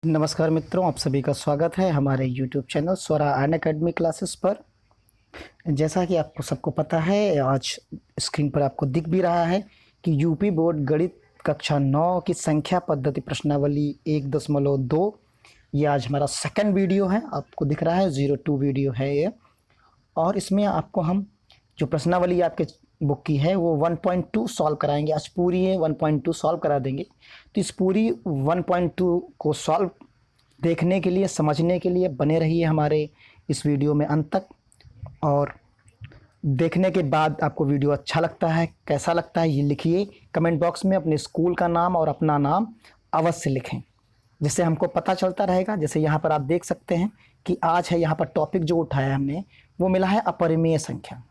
नमस्कार मित्रों, आप सभी का स्वागत है हमारे YouTube चैनल स्वरा अनअकैडमी क्लासेस पर। जैसा कि आपको सबको पता है, आज स्क्रीन पर आपको दिख भी रहा है कि यूपी बोर्ड गणित कक्षा 9 की संख्या पद्धति प्रश्नावली 1.2 ये आज हमारा सेकंड वीडियो है। आपको दिख रहा है 02 वीडियो है ये। और इसमें आपको हम जो प्रश्नावली आपके बुक की है वो 1.2 सॉल्व कराएंगे। आज पूरी ये 1.2 सॉल्व करा देंगे। तो इस पूरी 1.2 को सॉल्व देखने के लिए, समझने के लिए बने रहिए हमारे इस वीडियो में अंत तक। और देखने के बाद आपको वीडियो अच्छा लगता है, कैसा लगता है, ये लिखिए कमेंट बॉक्स में। अपने स्कूल का नाम और अपना नाम अवश्य लिखें, जिससे हमको पता चलता रहेगा। जैसे यहाँ पर आप देख सकते हैं कि आज है यहाँ पर टॉपिक जो उठाया हमने वो मिला है अपरिमेय संख्या।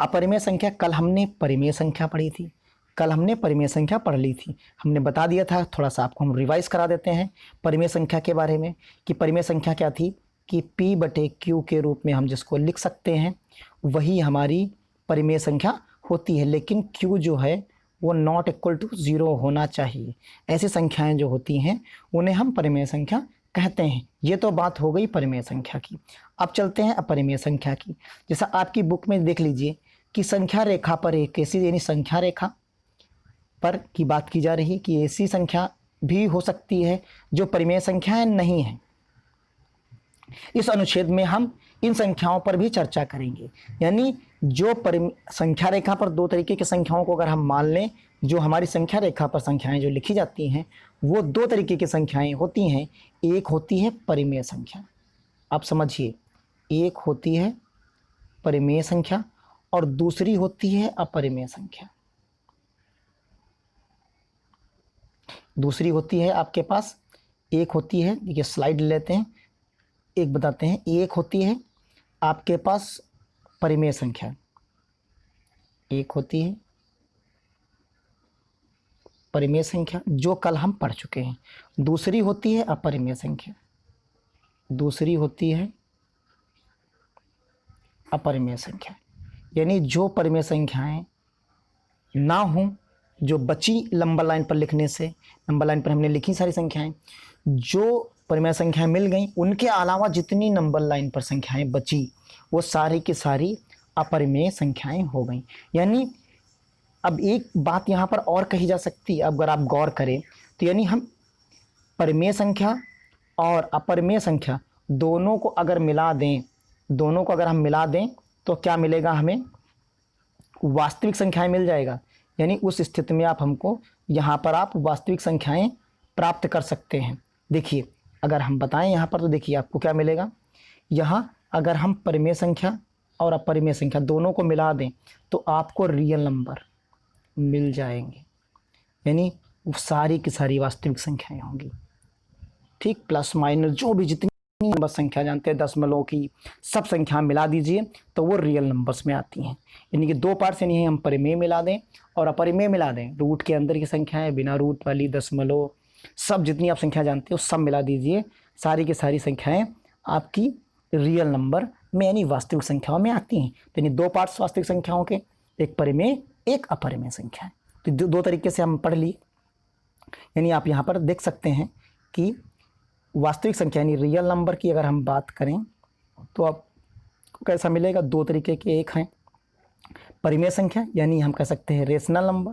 अपरिमेय संख्या कल हमने परिमेय संख्या पढ़ी थी, कल हमने परिमेय संख्या पढ़ ली थी। हमने बता दिया था, थोड़ा सा आपको हम रिवाइज करा देते हैं परिमेय संख्या के बारे में कि परिमेय संख्या क्या थी कि P/Q के रूप में हम जिसको लिख सकते हैं वही हमारी परिमेय संख्या होती है। लेकिन Q जो है वो नॉट इक्वल टू 0 होना चाहिए। ऐसी संख्याएं जो होती हैं उन्हें हम परिमेय संख्या कहते हैं। ये तो बात हो गई परिमेय संख्या की। अब चलते हैं अपरिमेय संख्या की। जैसा आपकी बुक में देख लीजिए कि संख्या रेखा पर एक ऐसी, यानी संख्या रेखा पर की बात की जा रही है कि ऐसी संख्या भी हो सकती है जो परिमेय संख्याएं नहीं है। इस अनुच्छेद में हम इन संख्याओं पर भी चर्चा करेंगे। यानी जो संख्या रेखा पर दो तरीके की संख्याओं को अगर हम मान लें, जो हमारी संख्या रेखा पर संख्याएं जो लिखी जाती हैं वो दो तरीके की संख्याएं होती हैं। एक होती है परिमेय संख्या, आप समझिए, एक होती है परिमेय संख्या और दूसरी होती है अपरिमेय संख्या। दूसरी होती है आपके पास, एक होती है, देखिए स्लाइड लेते हैं, एक बताते हैं। एक होती है आपके पास परिमेय संख्या, एक होती है परिमेय संख्या जो कल हम पढ़ चुके हैं। दूसरी होती है अपरिमेय संख्या, दूसरी होती है अपरिमेय संख्या। यानी जो परिमेय संख्याएं ना हों, जो बची लंबा लाइन पर लिखने से, नंबर लाइन पर हमने लिखी सारी संख्याएं, जो परिमेय संख्याएं मिल गई, उनके अलावा जितनी नंबर लाइन पर संख्याएं बची वो सारी की सारी अपरिमेय संख्याएं हो गई। यानी अब एक बात यहाँ पर और कही जा सकती है, अगर आप गौर करें तो, यानी हम परिमेय संख्या और अपरिमेय संख्या दोनों को अगर मिला दें, दोनों को अगर हम मिला दें तो क्या मिलेगा, हमें वास्तविक संख्याएं मिल जाएगा। यानी उस स्थिति में आप हमको यहाँ पर आप वास्तविक संख्याएं प्राप्त कर सकते हैं। देखिए अगर हम बताएं यहाँ पर तो देखिए आपको क्या मिलेगा। यहाँ अगर हम परिमेय संख्या और अपरिमेय संख्या दोनों को मिला दें तो आपको रियल नंबर मिल जाएंगे। यानी सारी की सारी वास्तविक संख्याएं होंगी, ठीक, प्लस माइनस जो भी जितनी नंबर संख्या जानते हैं, दशमलव की सब संख्या मिला दीजिए तो वो रियल नंबर्स में आती हैं। यानी कि दो पार्ट्स, यानी हम परिमेय मिला दें और अपरिमेय मिला दें, रूट के अंदर की संख्याएं, बिना रूट वाली, दशमलव, सब जितनी आप संख्या जानते हो सब मिला दीजिए, सारी की सारी संख्याएं आपकी रियल नंबर में यानी वास्तविक संख्याओं में आती हैं। तो यानी दो पार्ट्स वास्तविक संख्याओं के, एक परिमेय एक अपरिमेय संख्या है। तो दो तरीके से हम पढ़ ली। यानी आप यहाँ पर देख सकते हैं कि वास्तविक संख्या यानी रियल नंबर की अगर हम बात करें तो आपको कैसा मिलेगा, दो तरीके के। एक हैं परिमेय संख्या, यानी हम कह सकते हैं रेशनल नंबर,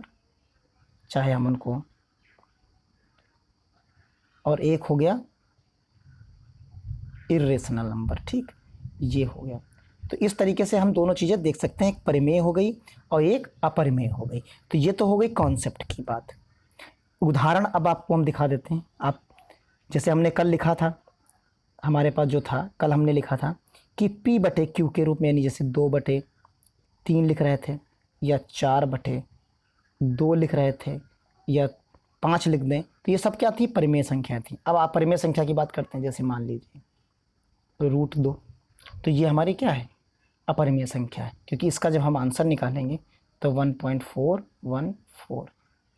चाहे हम उनको, और एक हो गया इर्रेशनल नंबर, ठीक, ये हो गया। तो इस तरीके से हम दोनों चीज़ें देख सकते हैं, एक परिमेय हो गई और एक अपरिमेय हो गई। तो ये तो हो गई कॉन्सेप्ट की बात। उदाहरण अब आपको हम दिखा देते हैं। आप जैसे हमने कल लिखा था, हमारे पास जो था कल हमने लिखा था कि P/Q के रूप में, यानी जैसे 2/3 लिख रहे थे या 4/2 लिख रहे थे या 5 लिख दें, तो ये सब क्या थी, परिमेय संख्या थी। अब आप परिमेय संख्या की बात करते हैं, जैसे मान लीजिए √2, तो ये हमारी क्या है, अपरिमेय संख्या है, क्योंकि इसका जब हम आंसर निकालेंगे तो 1.414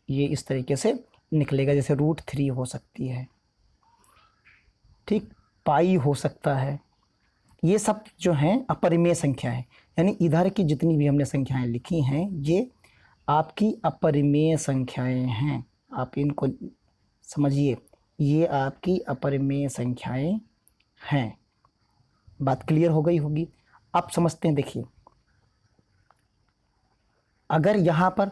ये इस तरीके से निकलेगा। जैसे √3 हो सकती है, ठीक, पाई हो सकता है, ये सब जो हैं अपरिमेय संख्या है। यानी इधर की जितनी भी हमने संख्याएं लिखी हैं ये आपकी अपरिमेय संख्याएं हैं। आप इनको समझिए, ये आपकी अपरिमेय संख्याएं हैं। बात क्लियर हो गई होगी। आप समझते हैं, देखिए अगर यहाँ पर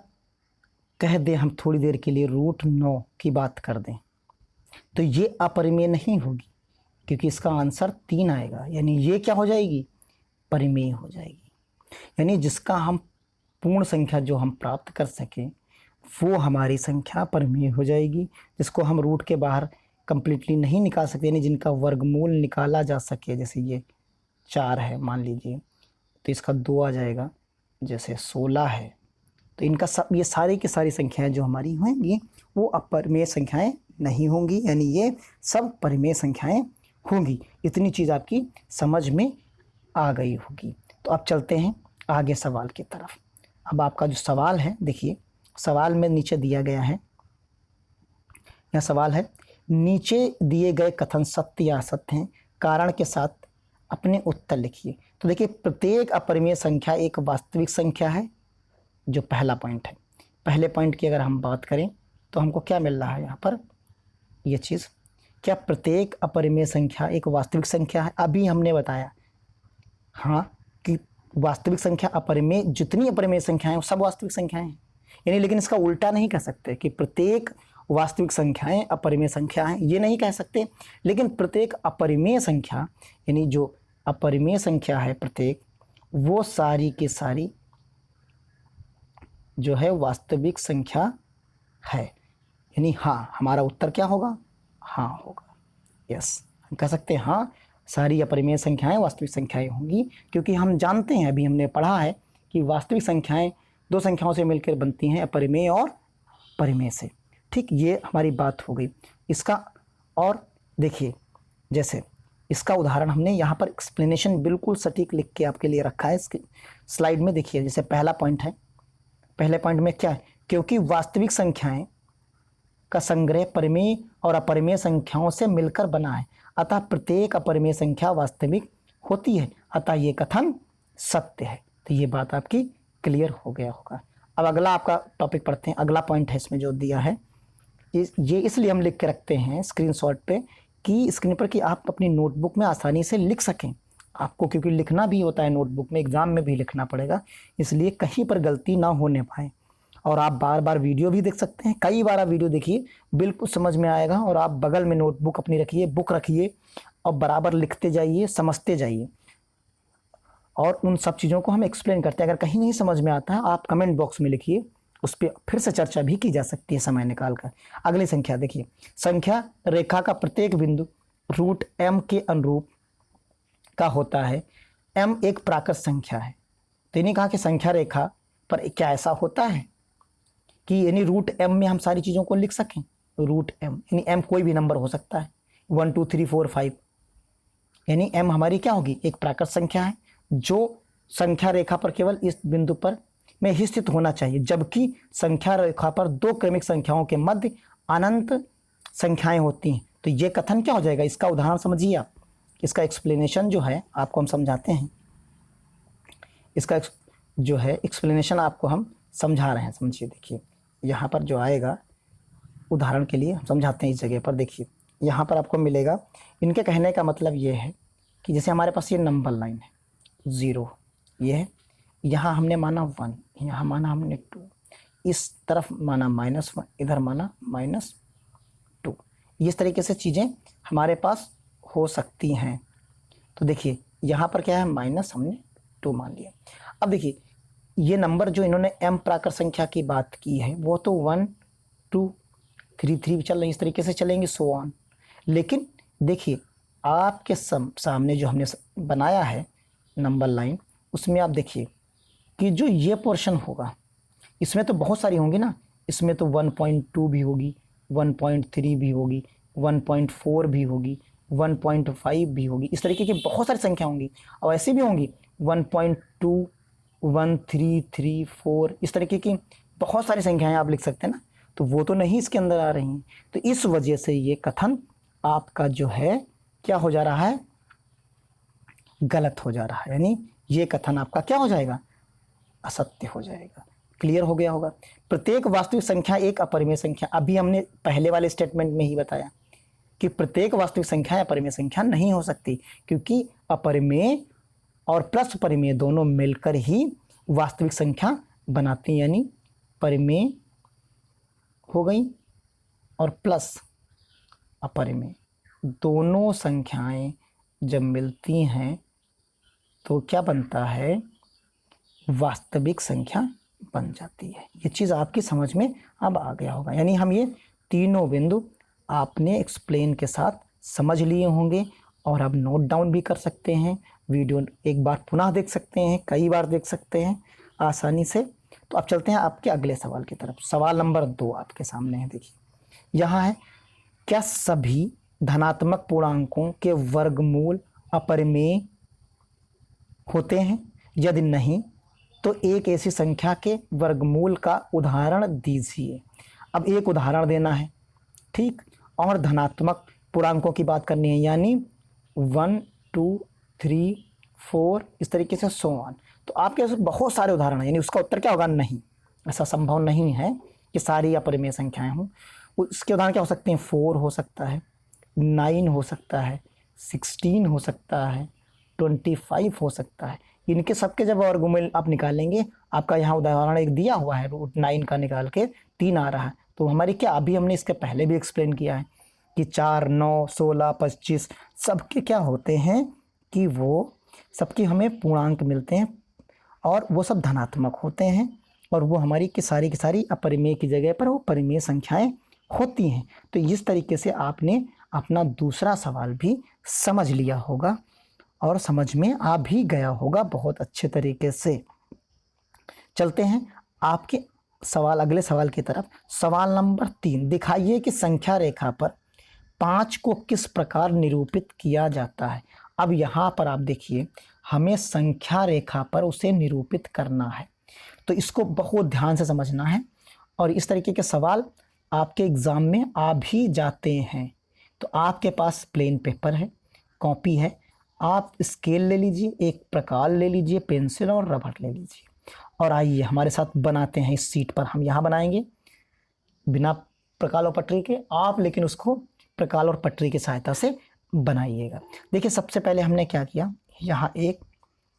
कह दें हम थोड़ी देर के लिए √9 की बात कर दें तो ये अपरिमेय नहीं होगी, क्योंकि इसका आंसर 3 आएगा, यानी ये क्या हो जाएगी, परिमेय हो जाएगी। यानी जिसका हम पूर्ण संख्या जो हम प्राप्त कर सकें वो हमारी संख्या परिमेय हो जाएगी। जिसको हम रूट के बाहर कंप्लीटली नहीं निकाल सकते, यानी जिनका वर्गमूल निकाला जा सके, जैसे ये 4 है मान लीजिए तो इसका 2 आ जाएगा, जैसे 16 है, तो इनका सब ये सारी की सारी संख्याएं जो हमारी होंगी वो अपरिमेय संख्याएं नहीं होंगी, यानी ये सब परिमेय संख्याएं होंगी। इतनी चीज़ आपकी समझ में आ गई होगी। तो अब चलते हैं आगे सवाल की तरफ। अब आपका जो सवाल है, देखिए सवाल में नीचे दिया गया है, यह सवाल है, नीचे दिए गए कथन सत्य या असत्य हैं, कारण के साथ अपने उत्तर लिखिए। तो देखिए प्रत्येक अपरिमेय संख्या एक वास्तविक संख्या है, जो पहला पॉइंट है। पहले पॉइंट की अगर हम बात करें तो हमको क्या मिल रहा है यहाँ पर, ये चीज़, क्या प्रत्येक अपरिमेय संख्या एक वास्तविक संख्या है? अभी हमने बताया हाँ कि वास्तविक संख्या अपरिमेय, जितनी अपरिमेय संख्याएं वो सब वास्तविक संख्याएं हैं, यानी लेकिन इसका उल्टा नहीं कह सकते कि प्रत्येक वास्तविक संख्याएं अपरिमेय संख्या हैं, ये नहीं कह सकते। लेकिन प्रत्येक अपरिमेय संख्या, यानी जो अपरिमेय संख्या है प्रत्येक, वो सारी की सारी जो है वास्तविक संख्या है। यानी हाँ, हमारा उत्तर क्या होगा, हाँ होगा, यस, हम कह सकते हैं हाँ सारी अपरिमेय संख्याएं वास्तविक संख्याएं होंगी, क्योंकि हम जानते हैं, अभी हमने पढ़ा है कि वास्तविक संख्याएं दो संख्याओं से मिलकर बनती हैं, अपरिमेय और परिमेय से। ठीक, ये हमारी बात हो गई इसका। और देखिए जैसे इसका उदाहरण हमने यहाँ पर एक्सप्लेनेशन बिल्कुल सटीक लिख के आपके लिए रखा है इसकी स्लाइड में। देखिए जैसे पहला पॉइंट है, पहले पॉइंट में क्या है, क्योंकि वास्तविक संख्याएं का संग्रह परिमेय और अपरिमेय संख्याओं से मिलकर बना है, अतः प्रत्येक अपरिमेय संख्या वास्तविक होती है, अतः ये कथन सत्य है। तो ये बात आपकी क्लियर हो गया होगा। अब अगला आपका टॉपिक पढ़ते हैं। अगला पॉइंट है इसमें जो दिया है, ये इसलिए हम लिख के रखते हैं स्क्रीनशॉट पे कि स्क्रीन पर, कि आप अपनी नोटबुक में आसानी से लिख सकें। आपको क्योंकि लिखना भी होता है नोटबुक में, एग्ज़ाम में भी लिखना पड़ेगा, इसलिए कहीं पर गलती ना होने पाए। और आप बार बार वीडियो भी देख सकते हैं, कई बार आप वीडियो देखिए, बिल्कुल समझ में आएगा। और आप बगल में नोटबुक अपनी रखिए, बुक रखिए और बराबर लिखते जाइए, समझते जाइए। और उन सब चीज़ों को हम एक्सप्लेन करते हैं। अगर कहीं नहीं समझ में आता है आप कमेंट बॉक्स में लिखिए, उस पर फिर से चर्चा भी की जा सकती है समय निकाल कर। अगली संख्या देखिए, संख्या रेखा का प्रत्येक बिंदु √m के अनुरूप का होता है। m एक प्राकृत संख्या है। तो इन्हें कहा कि संख्या रेखा पर क्या ऐसा होता है कि यानी √m में हम सारी चीज़ों को लिख सकें। √m यानी m कोई भी नंबर हो सकता है, 1 2 3 4 5, यानी m हमारी क्या होगी, एक प्राकृत संख्या है जो संख्या रेखा पर केवल इस बिंदु पर में ही स्थित होना चाहिए, जबकि संख्या रेखा पर दो क्रमिक संख्याओं के मध्य अनंत संख्याएं होती हैं। तो ये कथन क्या हो जाएगा, इसका उदाहरण समझिए आप। इसका एक्सप्लेनेशन जो है आपको हम समझाते हैं, इसका जो है एक्सप्लेनेशन आपको हम समझा रहे हैं। समझिए, देखिए यहाँ पर जो आएगा उदाहरण के लिए हम समझाते हैं। इस जगह पर देखिए यहाँ पर आपको मिलेगा, इनके कहने का मतलब ये है कि जैसे हमारे पास ये नंबर लाइन है 0, ये है, यहाँ हमने माना 1, यहाँ माना हमने 2, इस तरफ माना -1, इधर माना -2। इस तरीके से चीज़ें हमारे पास हो सकती हैं। तो देखिए यहाँ पर क्या है, माइनस हमने 2 मान लिया। अब देखिए ये नंबर जो इन्होंने m प्राकृत संख्या की बात की है वो तो 1 2 3 3 चल रही, इस तरीके से चलेंगे सो ऑन। लेकिन देखिए आपके सामने जो हमने बनाया है नंबर लाइन, उसमें आप देखिए कि जो ये पोर्शन होगा इसमें तो बहुत सारी होंगी ना, इसमें तो 1.2 भी होगी, 1.3 भी होगी, 1.4 भी होगी, 1.5 भी होगी, इस तरीके की बहुत सारी संख्या होंगी। और ऐसी भी होंगी 1.2 1 3 3 4, इस तरीके की बहुत सारी संख्याएं आप लिख सकते हैं ना। तो वो तो नहीं इसके अंदर आ रही हैं। तो इस वजह से ये कथन आपका जो है क्या हो जा रहा है, गलत हो जा रहा है, यानी ये कथन आपका क्या हो जाएगा, असत्य हो जाएगा। क्लियर हो गया होगा। प्रत्येक वास्तविक संख्या एक अपरिमेय संख्या, अभी हमने पहले वाले स्टेटमेंट में ही बताया कि प्रत्येक वास्तविक संख्या अपरिमेय संख्या नहीं हो सकती, क्योंकि अपरिमेय और प्लस परिमेय दोनों मिलकर ही वास्तविक संख्या बनाती हैं, यानी परिमेय हो गई और प्लस अपरिमेय दोनों संख्याएं जब मिलती हैं तो क्या बनता है, वास्तविक संख्या बन जाती है। ये चीज़ आपकी समझ में अब आ गया होगा, यानी हम ये तीनों बिंदु आपने एक्सप्लेन के साथ समझ लिए होंगे और अब नोट डाउन भी कर सकते हैं। वीडियो एक बार पुनः देख सकते हैं, कई बार देख सकते हैं आसानी से। तो अब चलते हैं आपके अगले सवाल की तरफ। सवाल नंबर 2 आपके सामने है, देखिए यहाँ है, क्या सभी धनात्मक पूर्णांकों के वर्गमूल अपरिमेय होते हैं? यदि नहीं तो एक ऐसी संख्या के वर्गमूल का उदाहरण दीजिए। अब एक उदाहरण देना है, ठीक, और धनात्मक पूर्णांकों की बात करनी है, यानी 1 2 3 4 इस तरीके से सो ऑन। तो आपके पास बहुत सारे उदाहरण हैं, यानी उसका उत्तर क्या होगा, नहीं, ऐसा संभव नहीं है कि सारी अपरिमेय संख्याएं हों। उसके उदाहरण क्या हो सकते हैं, 4 हो सकता है, 9 हो सकता है, 16 हो सकता है, 25 हो सकता है। इनके सबके जब वर्गमूल आप निकालेंगे, आपका यहाँ उदाहरण एक दिया हुआ है √9 का निकाल के 3 आ रहा है, तो हमारी क्या, अभी हमने इसके पहले भी एक्सप्लेन किया है कि 4 9 16 25 सबके क्या होते हैं कि वो सबके हमें पूर्णांक मिलते हैं और वो सब धनात्मक होते हैं, और वो हमारी की सारी अपरिमेय की जगह पर वो परिमेय संख्याएं होती हैं। तो इस तरीके से आपने अपना दूसरा सवाल भी समझ लिया होगा और समझ में आ भी गया होगा बहुत अच्छे तरीके से। चलते हैं आपके सवाल, अगले सवाल की तरफ। सवाल नंबर 3, दिखाइए कि संख्या रेखा पर 5 को किस प्रकार निरूपित किया जाता है। अब यहाँ पर आप देखिए, हमें संख्या रेखा पर उसे निरूपित करना है, तो इसको बहुत ध्यान से समझना है, और इस तरीके के सवाल आपके एग्ज़ाम में आ भी जाते हैं। तो आपके पास प्लेन पेपर है, कॉपी है, आप स्केल ले लीजिए, एक प्रकार ले लीजिए, पेंसिल और रबड़ ले लीजिए, और आइए हमारे साथ बनाते हैं। इस सीट पर हम यहाँ बनाएंगे बिना प्रकार और पटरी के, आप लेकिन उसको प्रकार और पटरी की सहायता से बनाइएगा। देखिए सबसे पहले हमने क्या किया, यहाँ एक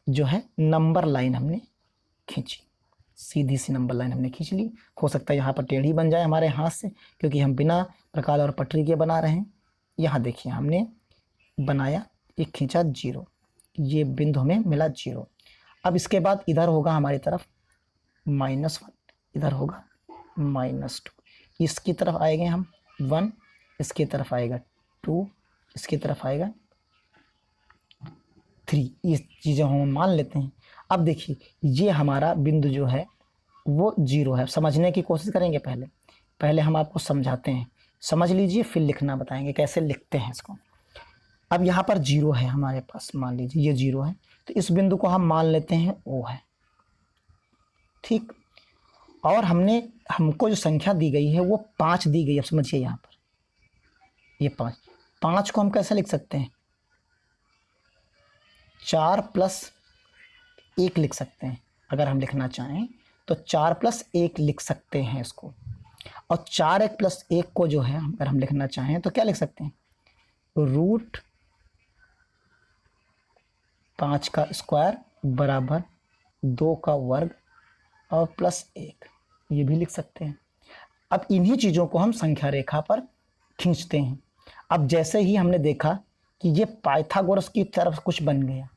जो है नंबर लाइन हमने खींची, सीधी सी नंबर लाइन हमने खींच ली। हो सकता है यहाँ पर टेढ़ी बन जाए हमारे हाथ से, क्योंकि हम बिना प्रकार और पटरी के बना रहे हैं। यहाँ देखिए हमने बनाया, एक खींचा 0, ये बिंदु हमें मिला 0। अब इसके बाद इधर होगा हमारी तरफ -1, इधर होगा -2, इसकी तरफ आएंगे हम 1, इसकी तरफ आएगा 2, इसकी तरफ आएगा 3। ये चीज़ें हम मान लेते हैं। अब देखिए ये हमारा बिंदु जो है वो 0 है। समझने की कोशिश करेंगे, पहले हम आपको समझाते हैं, समझ लीजिए फिर लिखना बताएंगे कैसे लिखते हैं इसको। अब यहाँ पर 0 है हमारे पास, मान लीजिए ये 0 है, तो इस बिंदु को हम मान लेते हैं O है, ठीक। और हमको जो संख्या दी गई है वो 5 दी गई। अब समझिए यहाँ पर ये 5 को हम कैसे लिख सकते हैं, 4 + 1 लिख सकते हैं। अगर हम लिखना चाहें तो 4 + 1 लिख सकते हैं इसको, और 4 1 + 1 को जो है अगर हम लिखना चाहें तो क्या लिख सकते हैं, √5 का स्क्वायर बराबर 2 का वर्ग और +1, ये भी लिख सकते हैं। अब इन्हीं चीज़ों को हम संख्या रेखा पर खींचते हैं। अब जैसे ही हमने देखा कि ये पाइथागोरस की तरफ कुछ बन गया,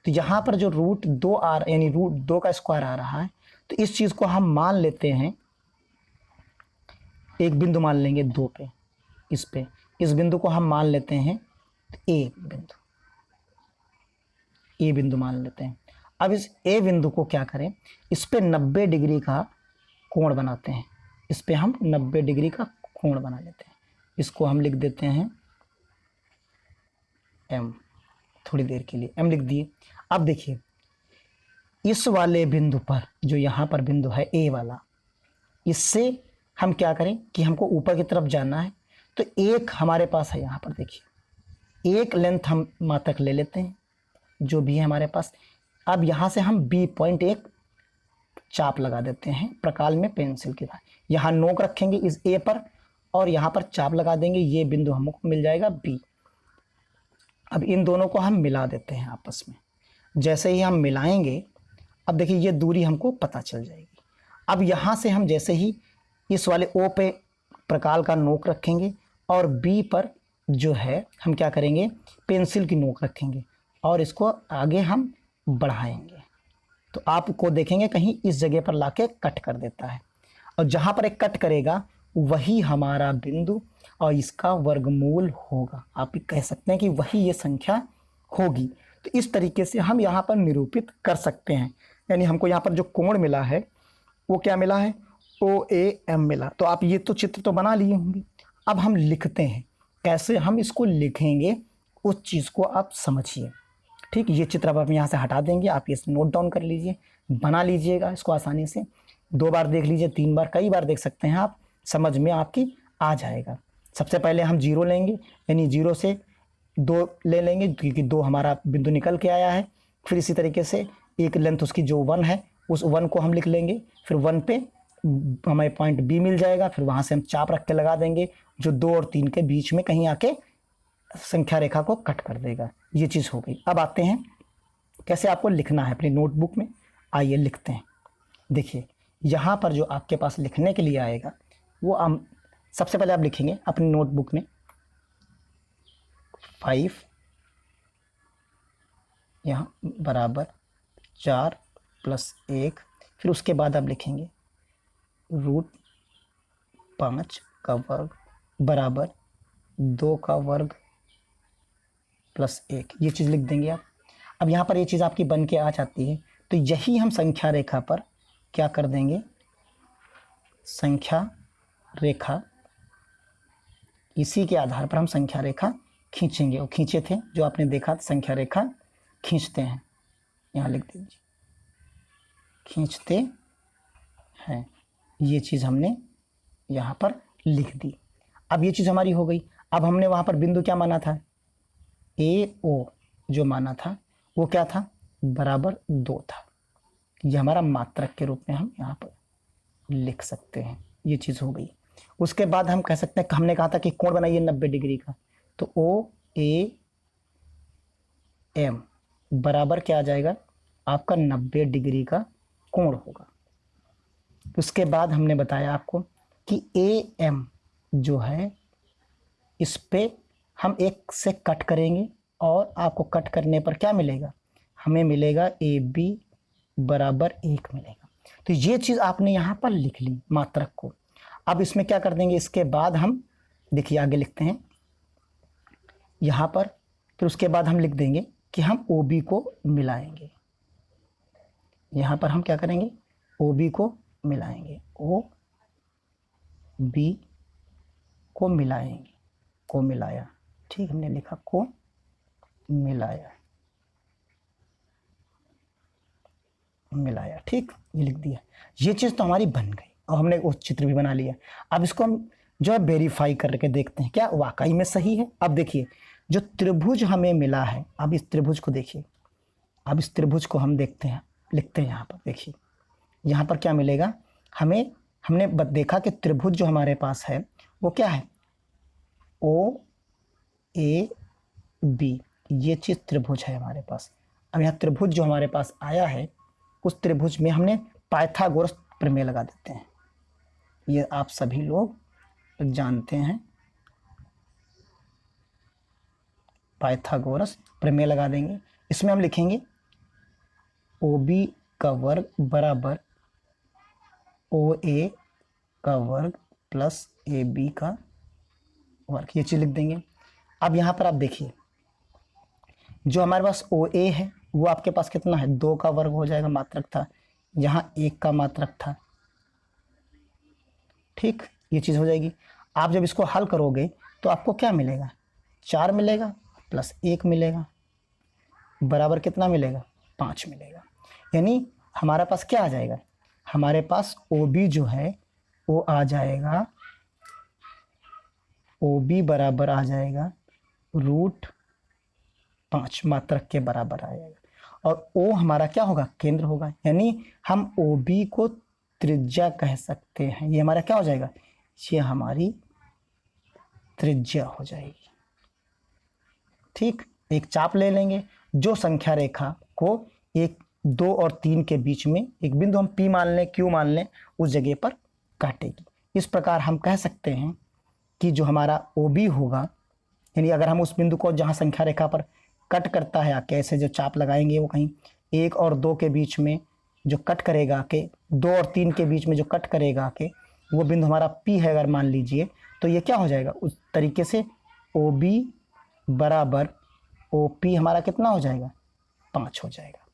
तो यहाँ पर जो √2 यानी √2 का स्क्वायर आ रहा है, तो इस चीज़ को हम मान लेते हैं, एक बिंदु मान लेंगे 2 पे, इस बिंदु को हम मान लेते हैं ए बिंदु मान लेते हैं। अब इस ए बिंदु को क्या करें, इस पे 90 डिग्री का कोण बनाते हैं, इस पे हम 90 डिग्री का कोण बना लेते हैं। इसको हम लिख देते हैं M, थोड़ी देर के लिए M लिख दिए। अब देखिए इस वाले बिंदु पर, जो यहाँ पर बिंदु है A वाला, इससे हम क्या करें कि हमको ऊपर की तरफ जाना है, तो एक हमारे पास है, यहाँ पर देखिए एक लेंथ हम मात्रक ले लेते हैं जो भी है हमारे पास। अब यहाँ से हम B पॉइंट एक चाप लगा देते हैं प्रकार में पेंसिल की तरह। यहाँ नोक रखेंगे इस A पर और यहाँ पर चाप लगा देंगे, ये बिंदु हमको मिल जाएगा बी। अब इन दोनों को हम मिला देते हैं आपस में। जैसे ही हम मिलाएंगे, अब देखिए ये दूरी हमको पता चल जाएगी। अब यहाँ से हम जैसे ही इस वाले ओ पे प्रकाल का नोक रखेंगे और बी पर जो है हम क्या करेंगे, पेंसिल की नोक रखेंगे और इसको आगे हम बढ़ाएंगे, तो आपको देखेंगे कहीं इस जगह पर लाके कट कर देता है, और जहाँ पर एक कट करेगा वही हमारा बिंदु और इसका वर्गमूल होगा। आप कह सकते हैं कि वही ये संख्या होगी। तो इस तरीके से हम यहाँ पर निरूपित कर सकते हैं। यानी हमको यहाँ पर जो कोण मिला है वो क्या मिला है, OAM मिला। तो आप ये तो चित्र तो बना लिए होंगे। अब हम लिखते हैं, कैसे हम इसको लिखेंगे उस चीज़ को आप समझिए। ठीक, ये चित्र अब आप यहाँ से हटा देंगे, आप ये नोट डाउन कर लीजिए, बना लीजिएगा इसको आसानी से। 2 बार देख लीजिए, 3 बार, कई बार देख सकते हैं आप, समझ में आपकी आ जाएगा। सबसे पहले हम 0 लेंगे, यानी 0 से 2 ले लेंगे क्योंकि 2 हमारा बिंदु निकल के आया है। फिर इसी तरीके से एक लेंथ उसकी जो 1 है उस 1 को हम लिख लेंगे। फिर 1 पे हमें पॉइंट बी मिल जाएगा, फिर वहाँ से हम चाप रख के लगा देंगे जो 2 और 3 के बीच में कहीं आके संख्या रेखा को कट कर देगा। ये चीज़ हो गई। अब आते हैं कैसे आपको लिखना है अपनी नोटबुक में। आइए लिखते हैं। देखिए यहाँ पर जो आपके पास लिखने के लिए आएगा वो हम सबसे पहले आप लिखेंगे अपनी नोटबुक में 5 यहाँ बराबर 4 + 1, फिर उसके बाद आप लिखेंगे √5 का वर्ग बराबर 2 का वर्ग + 1। ये चीज़ लिख देंगे आप। अब यहाँ पर ये चीज़ आपकी बन के आ जाती है, तो यही हम संख्या रेखा पर क्या कर देंगे, संख्या रेखा, इसी के आधार पर हम संख्या रेखा खींचेंगे। और खींचे थे जो आपने देखा था, संख्या रेखा खींचते हैं, यहाँ लिख दीजिए, खींचते हैं। ये चीज़ हमने यहाँ पर लिख दी। अब ये चीज़ हमारी हो गई। अब हमने वहाँ पर बिंदु क्या माना था, AO जो माना था वो क्या था, बराबर 2 था। ये हमारा मात्रक के रूप में हम यहाँ पर लिख सकते हैं। ये चीज़ हो गई। उसके बाद हम कह सकते हैं, हमने कहा था कि कोण बनाइए 90 डिग्री का, तो OAM बराबर क्या आ जाएगा, आपका 90 डिग्री का कोण होगा। उसके बाद हमने बताया आपको कि AM जो है इस पे हम 1 से कट करेंगे और आपको कट करने पर क्या मिलेगा, हमें मिलेगा AB बराबर 1 मिलेगा। तो ये चीज़ आपने यहाँ पर लिख ली मात्रक को। अब इसमें क्या कर देंगे, इसके बाद हम देखिए आगे लिखते हैं यहाँ पर। फिर उसके बाद हम लिख देंगे कि हम OB को मिलाएंगे। यहाँ पर हम क्या करेंगे, OB को मिलाएंगे, OB को मिलाएंगे, को मिलाया। ठीक, हमने लिखा को मिलाया, मिलाया। ठीक, ये लिख दिया। ये चीज़ तो हमारी बन गई और हमने वो चित्र भी बना लिया। अब इसको हम जो है वेरीफाई करके देखते हैं क्या वाकई में सही है। अब देखिए जो त्रिभुज हमें मिला है, अब इस त्रिभुज को देखिए, अब इस त्रिभुज को हम देखते हैं, लिखते हैं यहाँ पर। देखिए यहाँ पर क्या मिलेगा हमें, हमने देखा कि त्रिभुज जो हमारे पास है वो क्या है, OAB, ये चीज़ त्रिभुज है हमारे पास। अब यहाँ त्रिभुज जो हमारे पास आया है उस त्रिभुज में हमने पाइथागोरस प्रमेय लगा देते हैं। ये आप सभी लोग जानते हैं, पाइथागोरस प्रमेय लगा देंगे। इसमें हम लिखेंगे OB का वर्ग बराबर OA का वर्ग प्लस AB का वर्ग, ये चीज़ लिख देंगे। अब यहाँ पर आप देखिए जो हमारे पास OA है वो आपके पास कितना है, 2 का वर्ग हो जाएगा, मात्रक था, यहाँ 1 का मात्रक था। ठीक, ये चीज़ हो जाएगी। आप जब इसको हल करोगे तो आपको क्या मिलेगा, 4 मिलेगा प्लस 1 मिलेगा, बराबर कितना मिलेगा, 5 मिलेगा। यानी हमारे पास क्या आ जाएगा, हमारे पास OB जो है वो आ जाएगा, OB बराबर आ जाएगा √5 मात्रक के बराबर आ जाएगा। और O हमारा क्या होगा, केंद्र होगा। यानी हम OB को त्रिज्या कह सकते हैं। ये हमारा क्या हो जाएगा, ये हमारी त्रिज्या हो जाएगी। ठीक, एक चाप ले लेंगे जो संख्या रेखा को 1, 2 और 3 के बीच में एक बिंदु हम P मान लें, Q मान लें, उस जगह पर काटेगी। इस प्रकार हम कह सकते हैं कि जो हमारा OB होगा, यानी अगर हम उस बिंदु को जहाँ संख्या रेखा पर कट करता है आके ऐसे जो चाप लगाएंगे वो कहीं 1 और 2 के बीच में जो कट करेगा के 2 और 3 के बीच में जो कट करेगा के वो बिंदु हमारा P है अगर मान लीजिए, तो ये क्या हो जाएगा उस तरीके से OB बराबर OP हमारा कितना हो जाएगा, 5 हो जाएगा।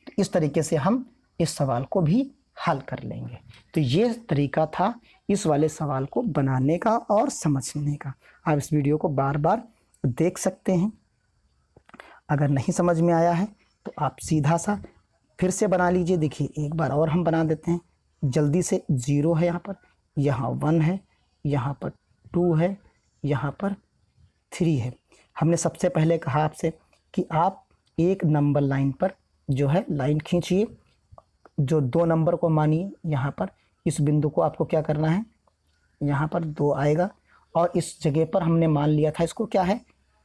तो इस तरीके से हम इस सवाल को भी हल कर लेंगे। तो ये तरीका था इस वाले सवाल को बनाने का और समझने का। आप इस वीडियो को बार बार देख सकते हैं। अगर नहीं समझ में आया है तो आप सीधा सा फिर से बना लीजिए। देखिए एक बार और हम बना देते हैं जल्दी से। 0 है यहाँ पर, यहाँ 1 है, यहाँ पर 2 है, यहाँ पर 3 है। हमने सबसे पहले कहा आपसे कि आप एक नंबर लाइन पर जो है लाइन खींचिए, जो 2 नंबर को मानिए। यहाँ पर इस बिंदु को आपको क्या करना है, यहाँ पर 2 आएगा और इस जगह पर हमने मान लिया था इसको क्या है,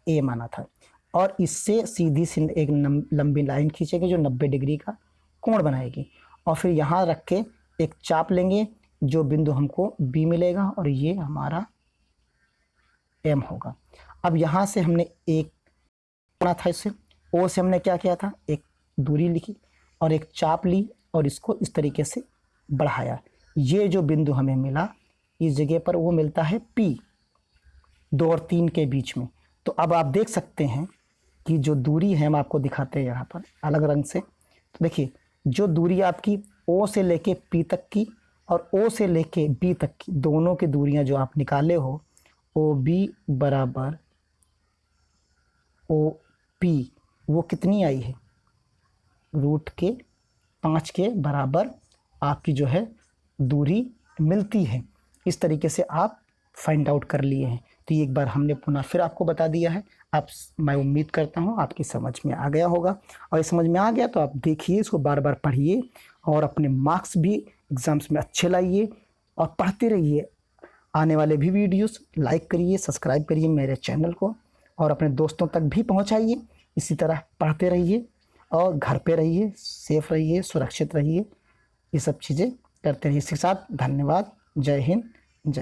A माना था। और इससे सीधी सी एक लंबी लाइन खींचेंगे जो 90 डिग्री का कोण बनाएगी और फिर यहाँ रख के एक चाप लेंगे जो बिंदु हमको B मिलेगा और ये हमारा M होगा। अब यहाँ से हमने एक बना था, इससे O से हमने क्या किया था, एक दूरी लिखी और एक चाप ली और इसको इस तरीके से बढ़ाया। ये जो बिंदु हमें मिला इस जगह पर वो मिलता है P 2 और 3 के बीच में। तो अब आप देख सकते हैं कि जो दूरी है हम आपको दिखाते हैं यहाँ पर अलग रंग से। तो देखिए जो दूरी आपकी O से लेके P तक की और O से लेके B तक की दोनों की दूरियां जो आप निकाले हो, OB बराबर OP वो कितनी आई है, √5 के बराबर आपकी जो है दूरी मिलती है। इस तरीके से आप फाइंड आउट कर लिए हैं। तो ये एक बार हमने पुनः फिर आपको बता दिया है। मैं उम्मीद करता हूँ आपकी समझ में आ गया होगा और ये समझ में आ गया तो आप देखिए इसको बार बार पढ़िए और अपने मार्क्स भी एग्ज़ाम्स में अच्छे लाइए और पढ़ते रहिए। आने वाले भी वीडियोस लाइक करिए, सब्सक्राइब करिए मेरे चैनल को और अपने दोस्तों तक भी पहुँचाइए। इसी तरह पढ़ते रहिए और घर पे रहिए, सेफ रहिए, सुरक्षित रहिए, ये सब चीज़ें करते रहिए। इसके साथ धन्यवाद। जय हिंद।